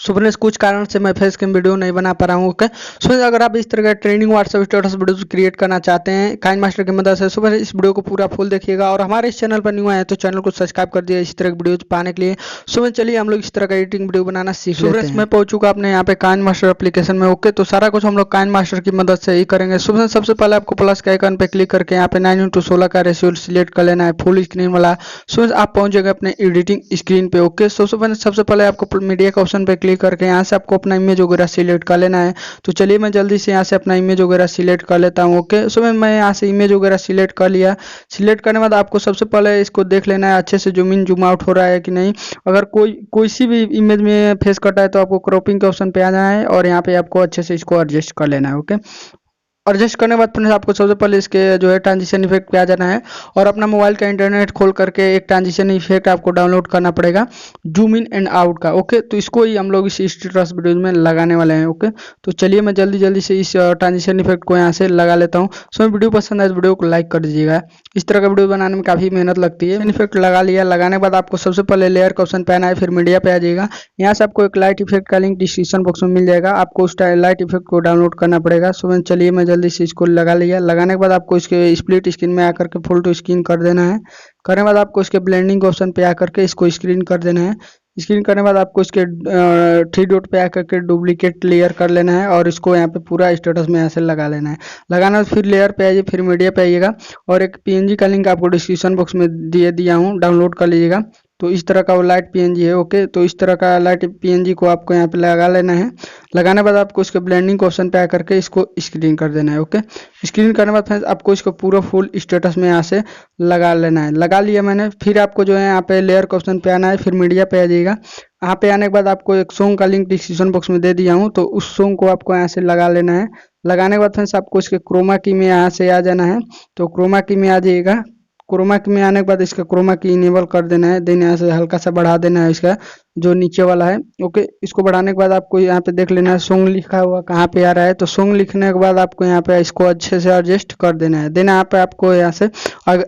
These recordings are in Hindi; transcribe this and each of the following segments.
सुबह कुछ कारण से मैं फेस कैम वीडियो नहीं बना पा रहा हूँ। ओके सो अगर आप इस तरह का trending WhatsApp status video create करना चाहते हैं काइन मास्टर की मदद से, सुबह इस वीडियो को पूरा फुल देखिएगा और हमारे इस चैनल पर न्यू आए तो चैनल को सब्सक्राइब कर दिया इस तरह की वीडियो पाने के लिए। सुबह चलिए हम लोग इस तरह का एडिटिंग वीडियो बनाना सीख लेते हैं। मैं पहुंच चुका अपने यहाँ पे काइन मास्टर एप्लीकेशन में। ओके तो सारा कुछ हम लोग काइन मास्टर की मदद से ही करेंगे। सुबह सबसे पहले आपको प्लस के आइकन पे क्लिक करके यहाँ पे 9:16 का रेशियो सिलेक्ट कर लेना है, फुल स्क्रीन वाला। सुबह आप पहुंच जाएगा अपने एडिटिंग स्क्रीन पे। ओके सबसे पहले आपको मीडिया का ऑप्शन पे क्लिक करके यहाँ से आपको अपना इमेज वगैरह सिलेक्ट कर लेना है। तो चलिए मैं जल्दी से यहाँ से अपना इमेज वगैरह सिलेक्ट कर लेता हूँ। ओके सो मैं यहाँ से इमेज वगैरह सिलेक्ट कर लिया। सिलेक्ट करने के बाद आपको सबसे पहले इसको देख लेना है अच्छे से जूम इन जूम आउट हो रहा है कि नहीं। अगर कोई सी भी इमेज में फेस कटा है तो आपको क्रॉपिंग के ऑप्शन पे आ जाना है और यहाँ पे आपको अच्छे से इसको एडजस्ट कर लेना है। ओके एडजस्ट करने के बाद फ्रेंड्स आपको सबसे पहले इसके जो है ट्रांजिशन इफेक्ट पे आ जाना है और अपना मोबाइल का इंटरनेट खोल करके एक ट्रांजिशन इफेक्ट आपको डाउनलोड करना पड़ेगा, जूम इन एंड आउट का। ओके तो इसको ही हम लोग इस स्टेटस वीडियो में लगाने वाले हैं। ओके तो चलिए मैं जल्दी से इस ट्रांजिशन इफेक्ट को यहाँ से लगा लेता हूँ। सो वीडियो पसंद आए तो वीडियो को लाइक कर दीजिएगा। इस तरह का वीडियो बनाने में काफ़ी मेहनत लगती है। इफेक्ट लगा लिया, लगाने के बाद आपको सबसे पहले लेयर का ऑप्शन पे आना है, फिर मीडिया पे आ जाएगा। यहाँ से आपको एक लाइट इफेक्ट का लिंक डिस्क्रिप्शन बॉक्स में मिल जाएगा, आपको उस लाइट इफेक्ट को डाउनलोड करना पड़ेगा। सो चलिए मैं जल्दी से इसको लगा लिया। लगाने के बाद आपको इसके स्प्लिट स्क्रीन में आकर के फुल टू स्क्रीन कर देना है। करने के बाद आपको इसके ब्लेंडिंग ऑप्शन पे आकर के इसको स्क्रीन कर देना है। स्क्रीन करने के बाद आपको इसके 3 डॉट पे आकर के डुप्लीकेट लेयर कर लेना है और इसको यहाँ पे पूरा स्टेटस में यहाँ से लगा लेना है। लगाना फिर लेयर पे आइए, फिर मीडिया पे आइएगा और एक पीएनजी का लिंक आपको डिस्क्रिप्शन बॉक्स में दिया हूँ, डाउनलोड कर लीजिएगा। तो इस तरह का वो लाइट पीएनजी है। ओके तो इस तरह का लाइट पीएनजी को आपको यहाँ पे लगा लेना है। लगाने के बाद आपको इसके ब्लेंडिंग ऑप्शन पे आकर के इसको स्क्रीन कर देना है। ओके स्क्रीन करने के बाद फ्रेंड्स आपको इसको पूरा फुल स्टेटस में यहाँ से लगा लेना है। लगा लिया मैंने। फिर आपको जो है यहाँ पे लेयर के ऑप्शन पे आना है, फिर मीडिया पे आ जाइएगा। यहाँ पे आने के बाद आपको एक सॉन्ग का लिंक डिस्क्रिप्शन बॉक्स में दे दिया हूँ, तो उस सॉन्ग को आपको यहाँ से लगा लेना है। लगाने के बाद फ्रेंड्स आपको इसके क्रोमा की में यहाँ से आ जाना है। तो क्रोमा की में आ जाइएगा। क्रोमा की में आने के बाद इसका क्रोमा की इनेबल कर देना है। देन यहाँ से हल्का सा बढ़ा देना है इसका जो नीचे वाला है। ओके इसको बढ़ाने के बाद आपको यहाँ पे देख लेना है सॉन्ग लिखा हुआ कहाँ पे आ रहा है। तो सॉन्ग लिखने के बाद आपको यहाँ पे इसको अच्छे से एडजस्ट कर देना है। देन यहाँ पे आपको यहाँ से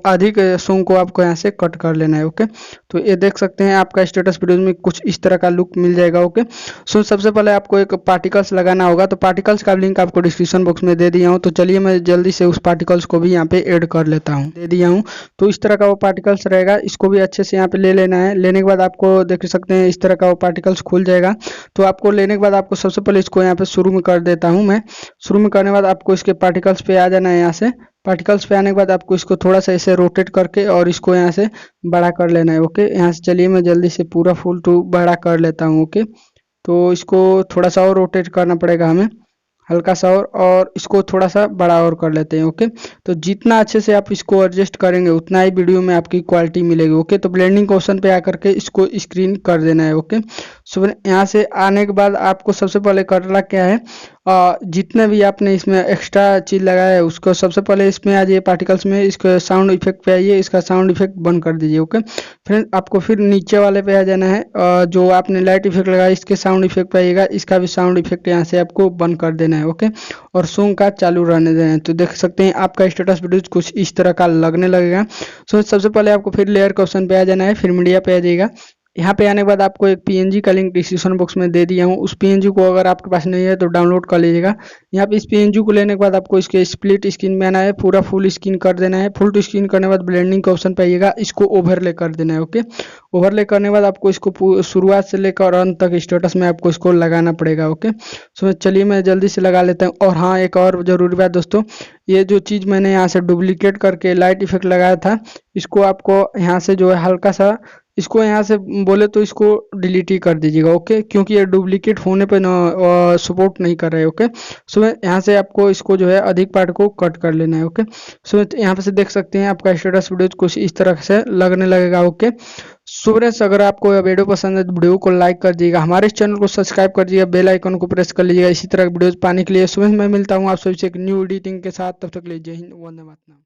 अधिक सॉन्ग को आपको यहाँ से कट कर लेना है। ओके तो ये देख सकते हैं आपका स्टेटस वीडियो में कुछ इस तरह का लुक मिल जाएगा। ओके सो सबसे पहले आपको एक पार्टिकल्स लगाना होगा, तो पार्टिकल्स का लिंक आपको डिस्क्रिप्शन बॉक्स में दे दिया हूँ। तो चलिए मैं जल्दी से उस पार्टिकल्स को भी यहाँ पे ऐड कर लेता हूँ, दे दिया हूँ। तो इस तरह का वो पार्टिकल्स रहेगा, इसको भी अच्छे से यहाँ पे ले लेना है। लेने के बाद आपको देख सकते हैं इस तरह का वो पार्टिकल्स खुल जाएगा। तो आपको लेने के बाद आपको सबसे पहले इसको यहाँ पे शुरू में कर देता हूँ मैं। शुरू में करने के बाद आपको इसके पार्टिकल्स पे आ जाना है। यहाँ से पार्टिकल्स पे आने के बाद आपको इसको थोड़ा सा ऐसे रोटेट करके और इसको यहाँ से बड़ा कर लेना है। ओके यहाँ से चलिए मैं जल्दी से पूरा फुल टू बड़ा कर लेता हूँ। ओके तो इसको थोड़ा सा और रोटेट करना पड़ेगा हमें, हल्का सा और इसको थोड़ा सा बड़ा और कर लेते हैं। ओके तो जितना अच्छे से आप इसको एडजस्ट करेंगे उतना ही वीडियो में आपकी क्वालिटी मिलेगी। ओके तो ब्लेंडिंग के ऑप्शन पे आकर के इसको स्क्रीन कर देना है। ओके सो यहाँ से आने के बाद आपको सबसे पहले करना क्या है, जितने भी आपने इसमें एक्स्ट्रा चीज़ लगाया है उसको सबसे पहले इसमें आ जाइए पार्टिकल्स में, इसके साउंड इफेक्ट पे आइए, इसका साउंड इफेक्ट बंद कर दीजिए। ओके फ्रेंड आपको फिर नीचे वाले पे आ जाना है, जो आपने लाइट इफेक्ट लगाया इसके साउंड इफेक्ट पे आइएगा, इसका भी साउंड इफेक्ट यहाँ से आपको बंद कर देना है। ओके और सॉन्ग का चालू रहने देना है। तो देख सकते हैं आपका स्टेटस वीडियो कुछ इस तरह का लगने लगेगा। सो सबसे पहले आपको फिर लेयर के ऑप्शन पे आ जाना है, फिर मीडिया पे आ जाइएगा। यहाँ पे आने के बाद आपको एक पीएनजी का लिंक डिस्क्रिप्शन बॉक्स में दे दिया हूँ, उस पीएनजी को अगर आपके पास नहीं है तो डाउनलोड कर लीजिएगा। यहाँ पे इस पीएनजी को लेने के बाद आपको इसके स्प्लिट स्क्रीन में आना है, पूरा फुल स्क्रीन कर देना है। फुल टू स्क्रीन करने के बाद ब्लेंडिंग के ऑप्शन पे आइएगा, इसको ओवरले कर देना है। ओके ओवरले करने के बाद आपको इसको शुरुआत से लेकर अंत तक स्टेटस में आपको इसको लगाना पड़ेगा। ओके सो चलिए मैं जल्दी से लगा लेता हूँ। और हाँ एक और जरूरी बात दोस्तों, ये जो चीज़ मैंने यहाँ से डुप्लीकेट करके लाइट इफेक्ट लगाया था, इसको आपको यहाँ से जो है हल्का सा इसको यहाँ से बोले तो इसको डिलीट ही कर दीजिएगा। ओके क्योंकि ये डुप्लीकेट होने पे ना सपोर्ट नहीं कर रहे हैं। ओके सो यहाँ से आपको इसको जो है अधिक पार्ट को कट कर लेना है। ओके सो यहाँ पे से देख सकते हैं आपका स्टेटस वीडियो कुछ इस तरह से लगने लगेगा। ओके सो फ्रेंड्स अगर आपको वीडियो पसंद है तो वीडियो को लाइक कर दीजिएगा, हमारे इस चैनल को सब्सक्राइब कर दीजिएगा, बेल आइकन को प्रेस कर लीजिएगा इसी तरह वीडियोज पाने के लिए। सुबह मैं मिलता हूँ आप सभी से एक न्यू एडिटिंग के साथ, तब तक के लिए जय हिंद, वंदे मातरम।